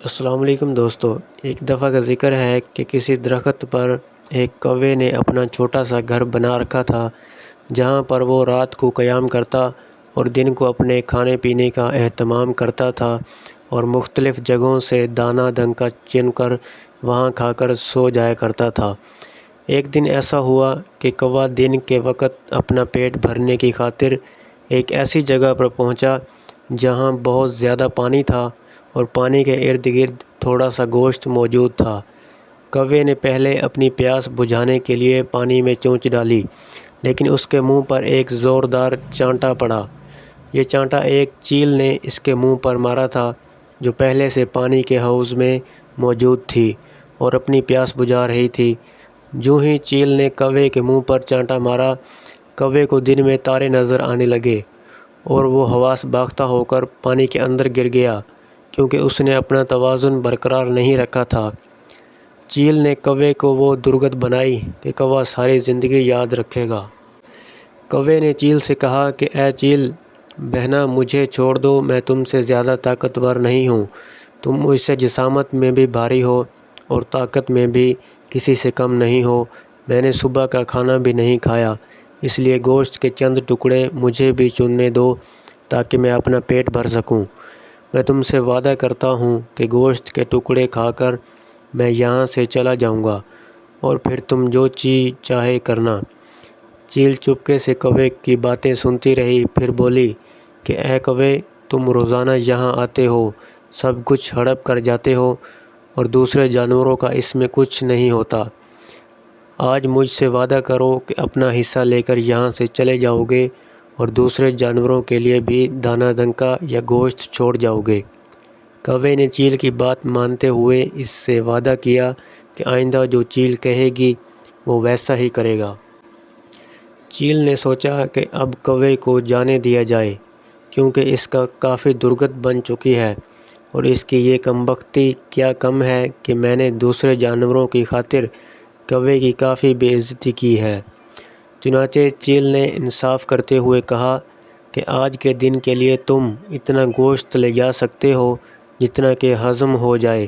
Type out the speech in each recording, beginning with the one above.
السلام علیکم دوستو، ایک دفعہ کا ذکر ہے کہ کسی درخت پر ایک کوے نے اپنا چھوٹا سا گھر بنا رکھا تھا، جہاں پر وہ رات کو قیام کرتا اور دن کو اپنے کھانے پینے کا اہتمام کرتا تھا اور مختلف جگہوں سے دانہ دنکا چن کر وہاں کھا کر سو جایا کرتا تھا۔ ایک دن ایسا ہوا کہ کوا دن کے وقت اپنا پیٹ بھرنے کی خاطر ایک ایسی جگہ پر پہنچا جہاں بہت زیادہ پانی تھا اور پانی کے ارد گرد تھوڑا سا گوشت موجود تھا۔ کوے نے پہلے اپنی پیاس بجھانے کے لیے پانی میں چونچ ڈالی، لیکن اس کے منہ پر ایک زوردار چانٹا پڑا۔ یہ چانٹا ایک چیل نے اس کے منہ پر مارا تھا، جو پہلے سے پانی کے حوض میں موجود تھی اور اپنی پیاس بجھا رہی تھی۔ جوں ہی چیل نے کوے کے منہ پر چانٹا مارا، کوے کو دن میں تارے نظر آنے لگے اور وہ حواس باختہ ہو کر پانی کے اندر گر گیا، کیونکہ اس نے اپنا توازن برقرار نہیں رکھا تھا۔ چیل نے کوے کو وہ درگت بنائی کہ کوا ساری زندگی یاد رکھے گا۔ کوے نے چیل سے کہا کہ اے چیل بہنا، مجھے چھوڑ دو، میں تم سے زیادہ طاقتور نہیں ہوں۔ تم مجھ سے جسامت میں بھی بھاری ہو اور طاقت میں بھی کسی سے کم نہیں ہو۔ میں نے صبح کا کھانا بھی نہیں کھایا، اس لیے گوشت کے چند ٹکڑے مجھے بھی چننے دو تاکہ میں اپنا پیٹ بھر سکوں۔ میں تم سے وعدہ کرتا ہوں کہ گوشت کے ٹکڑے کھا کر میں یہاں سے چلا جاؤں گا، اور پھر تم جو چیز چاہے کرنا۔ چیل چپکے سے کوے کی باتیں سنتی رہی، پھر بولی کہ اے کوے، تم روزانہ یہاں آتے ہو، سب کچھ ہڑپ کر جاتے ہو اور دوسرے جانوروں کا اس میں کچھ نہیں ہوتا۔ آج مجھ سے وعدہ کرو کہ اپنا حصہ لے کر یہاں سے چلے جاؤ گے اور دوسرے جانوروں کے لیے بھی دانہ دنکا یا گوشت چھوڑ جاؤ گے۔ کوے نے چیل کی بات مانتے ہوئے اس سے وعدہ کیا کہ آئندہ جو چیل کہے گی وہ ویسا ہی کرے گا۔ چیل نے سوچا کہ اب کوے کو جانے دیا جائے، کیونکہ اس کا کافی درگت بن چکی ہے اور اس کی یہ کم بختی کیا کم ہے کہ میں نے دوسرے جانوروں کی خاطر کوے کی کافی بے عزتی کی ہے۔ چنانچہ چیل نے انصاف کرتے ہوئے کہا کہ آج کے دن کے لیے تم اتنا گوشت لے جا سکتے ہو جتنا کہ ہضم ہو جائے۔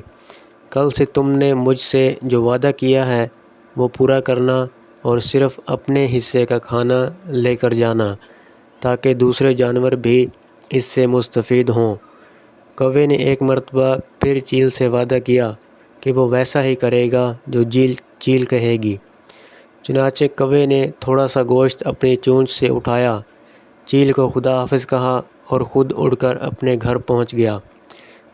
کل سے تم نے مجھ سے جو وعدہ کیا ہے وہ پورا کرنا اور صرف اپنے حصے کا کھانا لے کر جانا، تاکہ دوسرے جانور بھی اس سے مستفید ہوں۔ کوے نے ایک مرتبہ پھر چیل سے وعدہ کیا کہ وہ ویسا ہی کرے گا جو چیل کہے گی۔ چنانچہ کوے نے تھوڑا سا گوشت اپنی چونچ سے اٹھایا، چیل کو خدا حافظ کہا اور خود اڑ کر اپنے گھر پہنچ گیا۔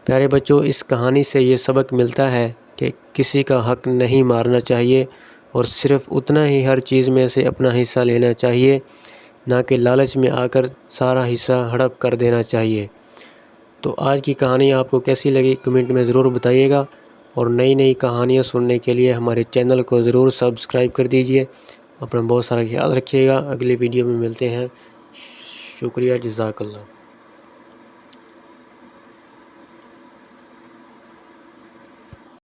پیارے بچوں، اس کہانی سے یہ سبق ملتا ہے کہ کسی کا حق نہیں مارنا چاہیے اور صرف اتنا ہی ہر چیز میں سے اپنا حصہ لینا چاہیے، نہ کہ لالچ میں آ کر سارا حصہ ہڑپ کر دینا چاہیے۔ تو آج کی کہانی آپ کو کیسی لگی کمنٹ میں ضرور بتائیے گا، اور نئی کہانیاں سننے کے لیے ہمارے چینل کو ضرور سبسکرائب کر دیجئے۔ اپنا بہت سارا خیال رکھیے گا، اگلی ویڈیو میں ملتے ہیں۔ شکریہ، جزاک اللہ۔